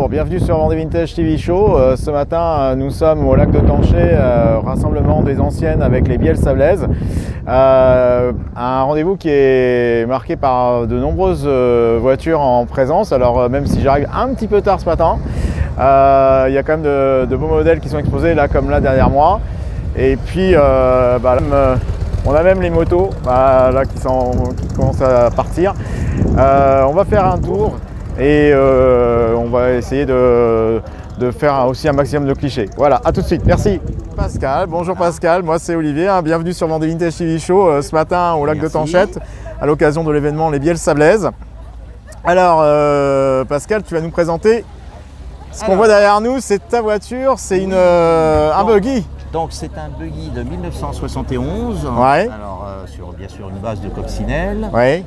bonjour, bienvenue sur Vendée Vintage TV Show. Ce matin, nous sommes au lac de Tanchet, rassemblement des anciennes avec les bielles sablaises. Un rendez-vous qui est marqué par de nombreuses voitures en présence. Alors même si j'arrive un petit peu tard ce matin, il y a quand même de beaux modèles qui sont exposés là comme là derrière moi. Et puis on a même les motos là qui commencent à partir. On va faire un tour et on va essayer de faire aussi un maximum de clichés. Voilà, à tout de suite, merci. Pascal, bonjour Pascal, moi c'est Olivier, bienvenue sur Vendée Vintage TV Show ce matin au lac de Tanchet à l'occasion de l'événement Les Bielles Sablaises. Alors Pascal, tu vas nous présenter ce qu'on voit derrière nous, c'est ta voiture, c'est un buggy. Donc c'est un buggy de 1971, ouais. Alors sur bien sûr une base de coccinelle, ouais.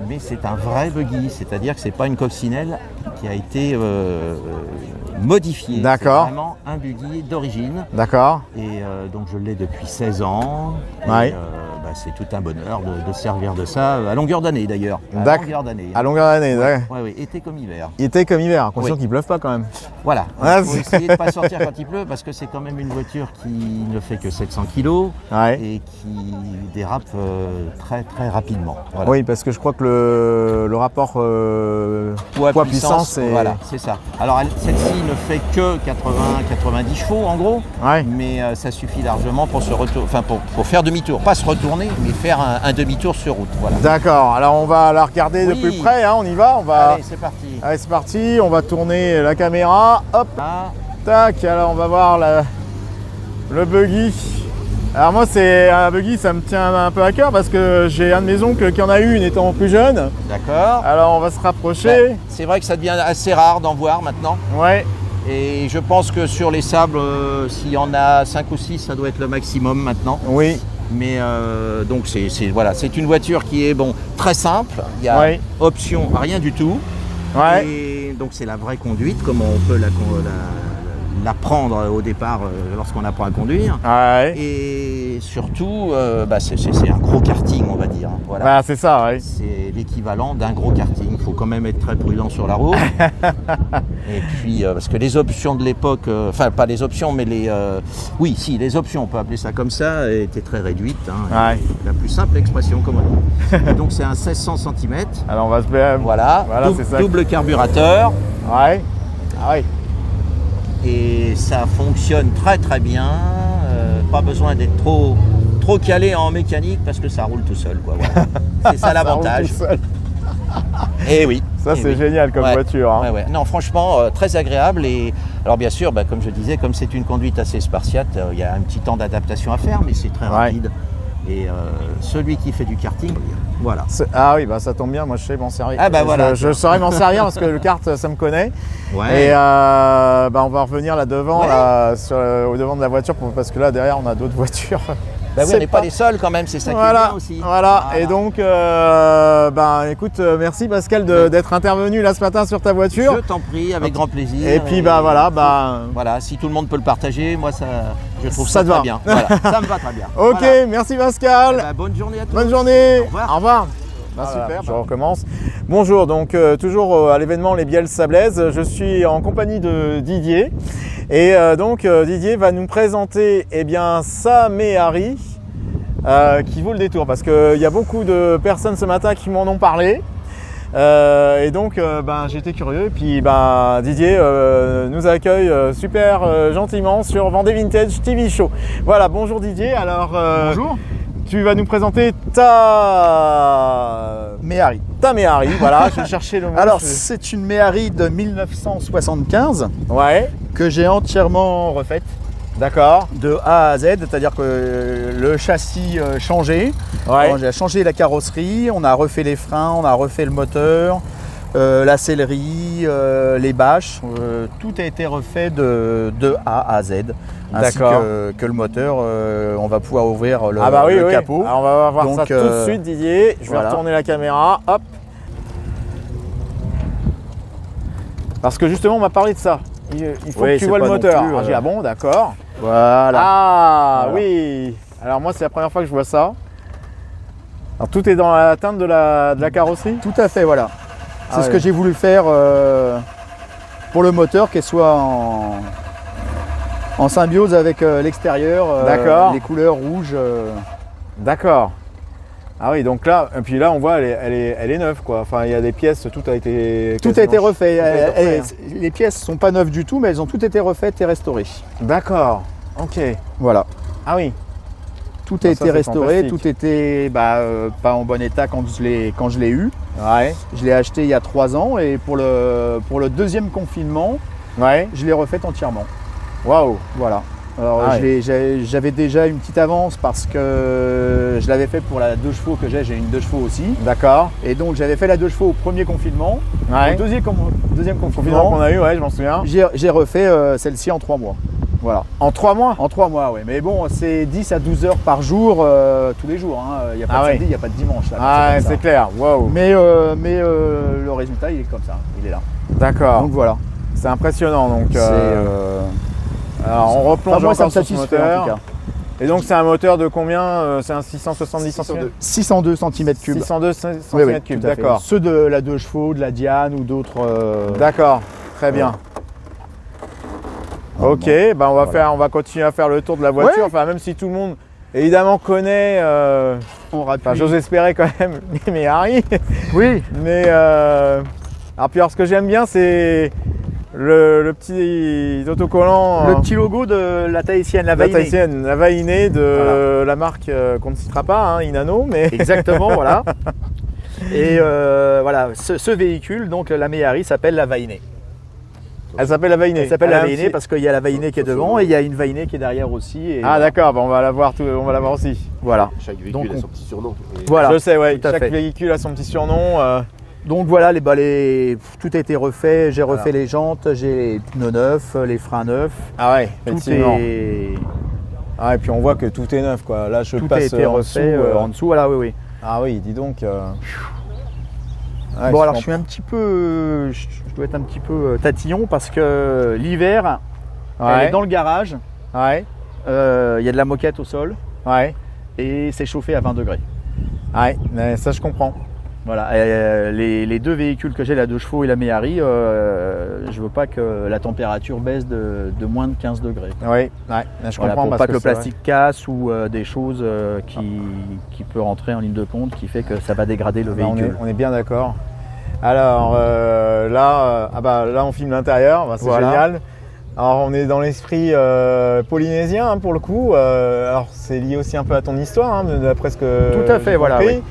Mais c'est un vrai buggy, c'est-à-dire que c'est pas une coccinelle qui a été modifiée. D'accord. C'est vraiment un buggy d'origine. D'accord. Et donc je l'ai depuis 16 ans. Ouais. Et, c'est tout un bonheur de servir de ça à longueur d'année d'ailleurs. À longueur d'année, d'accord. Oui, été comme hiver. Été comme hiver, conscient oui. qu'il ne pleuve pas quand même. Voilà, Ouais, il faut essayer de ne pas sortir quand il pleut parce que c'est quand même une voiture qui ne fait que 700 kg ouais. et qui dérape très très rapidement. Voilà. Oui, parce que je crois que le rapport poids-puissance, voilà, c'est ça. Alors celle-ci ne fait que 80-90 chevaux en gros, ouais. Mais ça suffit largement pour pour faire demi-tour, pas se retourner, mais faire un demi-tour sur route. Voilà. D'accord, alors on va la regarder de plus près, on y va. Allez, c'est parti. Allez, c'est parti, on va tourner la caméra, hop, tac, alors on va voir le buggy. Alors moi c'est un buggy, ça me tient un peu à cœur parce que j'ai un de mes oncles qui en a eu une étant plus jeune. D'accord. Alors on va se rapprocher. C'est vrai que ça devient assez rare d'en voir maintenant. Ouais. Et je pense que sur les sables, s'il y en a 5 ou 6, ça doit être le maximum maintenant. Oui. Mais donc c'est une voiture qui est très simple. Il y a option rien du tout. Ouais. Et donc c'est la vraie conduite, comme on peut la prendre au départ lorsqu'on apprend à conduire. Ouais. Et surtout, c'est un gros karting, on va dire. Voilà. Bah, c'est ça, ouais. C'est l'équivalent d'un gros karting. Il faut quand même être très prudent sur la route. Et puis, parce que les options de l'époque, enfin pas les options, mais les options, on peut appeler ça comme ça, étaient très réduites. Ouais. La plus simple expression, comme on dit. Donc c'est un 1600 cm. Alors on va se faire. Voilà, c'est ça. Double carburateur. Ouais. Ah oui. Et ça fonctionne très très bien. Pas besoin d'être trop calé en mécanique parce que ça roule tout seul, quoi. Voilà. C'est ça l'avantage. Et oui. Ça c'est génial comme voiture. Hein. Ouais. Non, franchement, très agréable. Et alors bien sûr, comme je disais, comme c'est une conduite assez spartiate, il y a un petit temps d'adaptation à faire, mais c'est très rapide. Et celui qui fait du karting, voilà. Ah oui, ça tombe bien, moi je sais m'en servir. Ah bah voilà. Je saurais m'en servir parce que le kart, ça me connaît. Ouais. Et on va revenir là devant, au devant de la voiture, parce que là derrière on a d'autres voitures. On n'est pas les seuls quand même, c'est ça qui est bien aussi. Voilà, et donc, écoute, merci Pascal d'être intervenu là ce matin sur ta voiture. Je t'en prie, avec grand plaisir. Et puis voilà, si tout le monde peut le partager, moi je trouve ça très bien. Voilà, ça me va très bien. Ok, voilà. Merci Pascal. Bonne journée à tous. Bonne journée. Au revoir. Au revoir. Super, je recommence. Bonjour, donc toujours à l'événement Les Bielles Sablaises. Je suis en compagnie de Didier. Et Didier va nous présenter sa Méhari qui vaut le détour parce qu'il y a beaucoup de personnes ce matin qui m'en ont parlé. J'étais curieux et puis Didier nous accueille super gentiment sur Vendée Vintage TV Show. Voilà, bonjour Didier. Alors bonjour. Tu vas nous présenter ta Méhari. Ta Méhari, voilà, je cherchais le mot. Alors c'est une Méhari de 1975 que j'ai entièrement refaite. D'accord. De A à Z, c'est-à-dire que le châssis changé, j'ai changé la carrosserie, on a refait les freins, on a refait le moteur, la sellerie, les bâches, tout a été refait de A à Z. Ainsi que le moteur, on va pouvoir ouvrir le capot. Alors on va voir ça tout de suite Didier, je vais retourner la caméra, hop. Parce que justement on m'a parlé de ça. Il faut que tu vois le moteur. J'ai dit, ah bon, d'accord. Voilà. Ah voilà. Oui. Alors moi c'est la première fois que je vois ça. Alors tout est dans la teinte de la carrosserie. Tout à fait, voilà. C'est ce que j'ai voulu faire pour le moteur qu'elle soit en symbiose avec l'extérieur, les couleurs rouges. D'accord. Ah oui, donc là, et puis là on voit elle est neuve quoi. Enfin il y a des pièces, tout a été refait. Les pièces sont pas neuves du tout, mais elles ont toutes été refaites et restaurées. D'accord. Ok. Voilà. Ah oui. Tout a été restauré, tout était pas en bon état quand je l'ai eu. Ouais. Je l'ai acheté il y a 3 ans et pour le deuxième confinement, je l'ai refait entièrement. Waouh. Voilà. Alors j'avais déjà une petite avance parce que je l'avais fait pour la 2 chevaux que j'ai une 2 chevaux aussi. D'accord. Et donc j'avais fait la 2 chevaux au premier confinement. Ouais. Au deuxième confinement qu'on a eu, je m'en souviens. J'ai refait celle-ci en 3 mois. Voilà. En 3 mois? En 3 mois, oui. Mais bon, c'est 10 à 12 heures par jour, tous les jours. Il n'y a pas de samedi, il n'y a pas de dimanche. Là, c'est clair. Wow. Mais le résultat, il est comme ça. Il est là. D'accord. Donc voilà. C'est impressionnant. Donc, alors on replonge moi, ça me encore sur ce satisfait en tout cas. Et donc c'est un moteur de combien? C'est un 670 cm3? 602 cm3. 602 cm3, d'accord. Ceux de la 2 chevaux, de la Diane ou d'autres. D'accord, très bien. Ok, on va continuer à faire le tour de la voiture. Enfin, même si tout le monde évidemment connaît, j'ose espérer quand même les Méhari. Oui. Mais alors ce que j'aime bien, c'est le petit autocollant. Le petit logo de la Tahitienne, la Vahiné de la marque qu'on ne citera pas, Inano. Mais... Exactement, voilà. Et voilà, ce véhicule, donc la Méhari, s'appelle la Vahiné. Elle s'appelle la Vahiné. Elle s'appelle la Vahiné parce qu'il y a la Vahiné qui est devant et il y a une Vahiné qui est derrière aussi. Et d'accord, on va la voir aussi. Voilà. Chaque véhicule a son petit surnom. Voilà. Je sais, chaque véhicule a son petit surnom. Donc voilà, tout a été refait. J'ai refait les jantes, j'ai les pneus neufs, les freins neufs. Ah ouais, effectivement. Et puis on voit que tout est neuf quoi. Là je tout passe a été refait en dessous. Voilà, oui. Ah oui, dis donc. Bon alors je dois être un petit peu tatillon parce que l'hiver, elle est dans le garage. Ouais. Il y a de la moquette au sol. Ouais. Et c'est chauffé à 20 degrés. Ouais, mais ça je comprends. Voilà, les 2 véhicules que j'ai, la 2 chevaux et la Méhari, je veux pas que la température baisse de moins de 15 degrés. Oui, je comprends. Pour pas que le plastique casse ou des choses qui peut rentrer en ligne de compte qui fait que ça va dégrader le véhicule. On est bien d'accord. Alors là on filme l'intérieur, c'est génial. Alors on est dans l'esprit polynésien pour le coup. Alors c'est lié aussi un peu à ton histoire, d'après ce que tout à fait, voilà. Oui.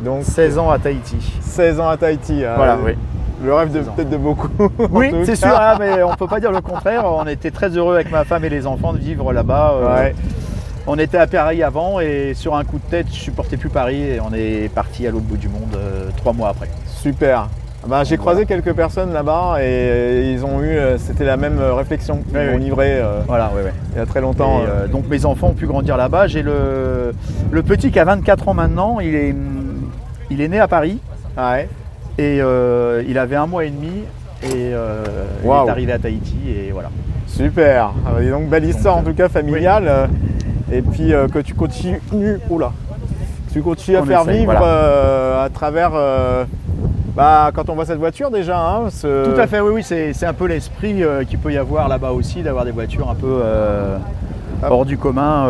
Donc 16 ans à Tahiti. 16 ans à Tahiti. Voilà, oui. Le rêve peut-être de beaucoup. Oui, c'est sûr, mais on ne peut pas dire le contraire. On était très heureux avec ma femme et les enfants de vivre là-bas. On était à Paris avant et sur un coup de tête, je ne supportais plus Paris et on est parti à l'autre bout du monde 3 mois après. Super. J'ai croisé quelques personnes là-bas et ils ont eu, c'était la même réflexion. Ils m'ont livré il y a très longtemps. Et, donc mes enfants ont pu grandir là-bas. J'ai le petit qui a 24 ans maintenant, il est né à Paris. Et il avait 1 mois et demi et il est arrivé à Tahiti et voilà. Super. Donc belle histoire en tout cas familiale. Et puis que tu continues, à faire vivre à travers. Quand on voit cette voiture déjà. Tout à fait, oui, c'est un peu l'esprit qu'il peut y avoir là-bas aussi, d'avoir des voitures un peu hors du commun.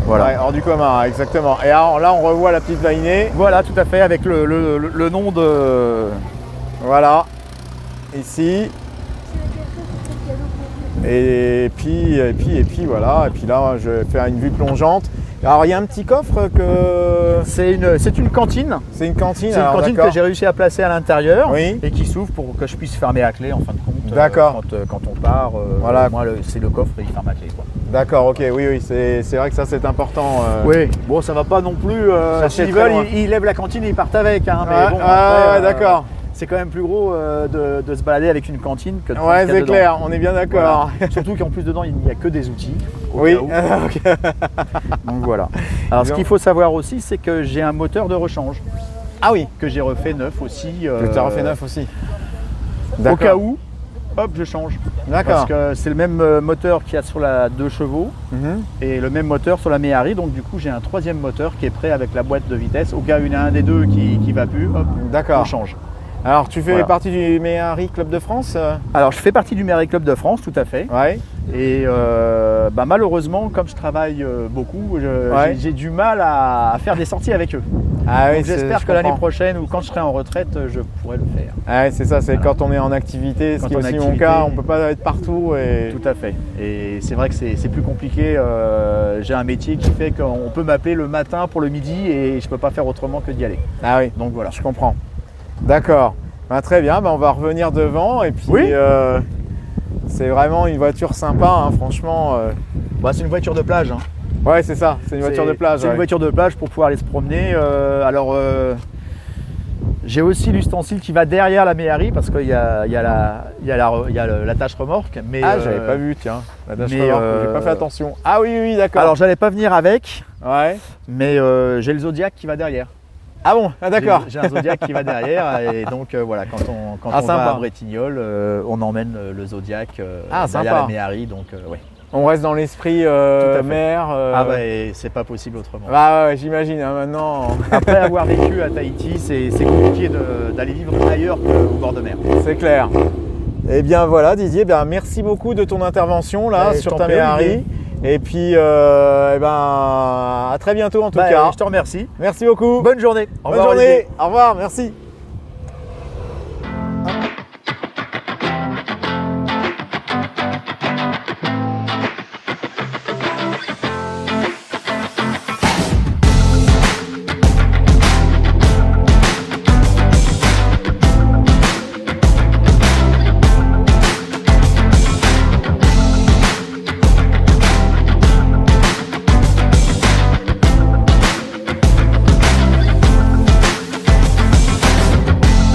Voilà. Hors du commun, exactement. Et alors, là, on revoit la petite Vahiné. Voilà, tout à fait, avec le nom de... Voilà, ici. Et puis voilà. Et puis là, je vais faire une vue plongeante. Alors, il y a un petit coffre que... C'est une cantine. C'est une cantine. C'est une cantine que j'ai réussi à placer à l'intérieur et qui s'ouvre pour que je puisse fermer à clé en fin de compte. D'accord. Quand on part, voilà. Moi, c'est le coffre et il ferme à clé. D'accord, ok, oui, c'est vrai que ça c'est important. Oui, bon, ça va pas non plus. S'ils veulent, ils lèvent la cantine et ils partent avec. Mais bon, d'accord. C'est quand même plus gros de se balader avec une cantine que de prendre c'est clair, on est bien d'accord. Voilà. Surtout qu'en plus dedans, il n'y a que des outils. Oui. Donc voilà. Alors ce qu'il faut savoir aussi, c'est que j'ai un moteur de rechange. Ah oui. Que j'ai refait neuf aussi. Que tu as refait neuf aussi. Au cas où, hop, je change. D'accord. Parce que c'est le même moteur qu'il y a sur la 2 chevaux et le même moteur sur la Méhari. Donc du coup, j'ai un 3e moteur qui est prêt avec la boîte de vitesse. Au cas où il y en a un des deux qui va plus, hop, d'accord. je change. Alors tu fais Voilà. partie du Méhari Club de France Alors, je fais partie du Méhari Club de France, tout à fait. Ouais. Et malheureusement, comme je travaille beaucoup, Ouais. j'ai du mal à faire des sorties avec eux. Ah oui, Donc, j'espère je que l'année comprends. prochaine ou quand je serai en retraite, je pourrai le faire. Ah ouais, c'est ça, c'est quand on est en activité, ce Quand qui est on est aussi en mon activité. cas, on peut pas être partout. Et... Tout à fait. Et c'est vrai que c'est plus compliqué. J'ai un métier qui fait qu'on peut m'appeler le matin pour le midi et je peux pas faire autrement que d'y aller. Ah oui, Donc voilà. je comprends. D'accord. Ben, très bien, ben, on va revenir devant et puis Oui. c'est vraiment une voiture sympa, hein, franchement. Bah, c'est une voiture de plage. Hein. Ouais, c'est ça, c'est une voiture de plage. C'est ouais. une voiture de plage pour pouvoir aller se promener. J'ai aussi l'ustensile qui va derrière la Méhari parce qu'il y a l'attache remorque. Mais, Ah, j'avais pas vu, tiens. La dash mais, remorque, j'ai pas fait attention. Ah oui, oui, d'accord. Alors j'allais pas venir avec, Ouais. mais j'ai le Zodiac qui va derrière. Ah bon, ah, d'accord. J'ai un Zodiac qui va derrière et donc voilà, quand on sympa. va à Bretignolles, on emmène le Zodiac Ah, derrière sympa. la Méhari, donc ouais. On reste dans l'esprit fait. mer. Ah bah et c'est pas possible autrement. Bah ouais, j'imagine, hein, maintenant. Après avoir vécu à Tahiti, c'est compliqué d'aller vivre ailleurs qu'au bord de mer. C'est clair. Eh bien voilà Didier, ben, merci beaucoup de ton intervention là Je sur t'en ta prie, Méhari. Olivier. Et puis à très bientôt en tout cas. Je te remercie. Merci beaucoup. Bonne journée. Au Bonne revoir, journée. Olivier. Au revoir, merci.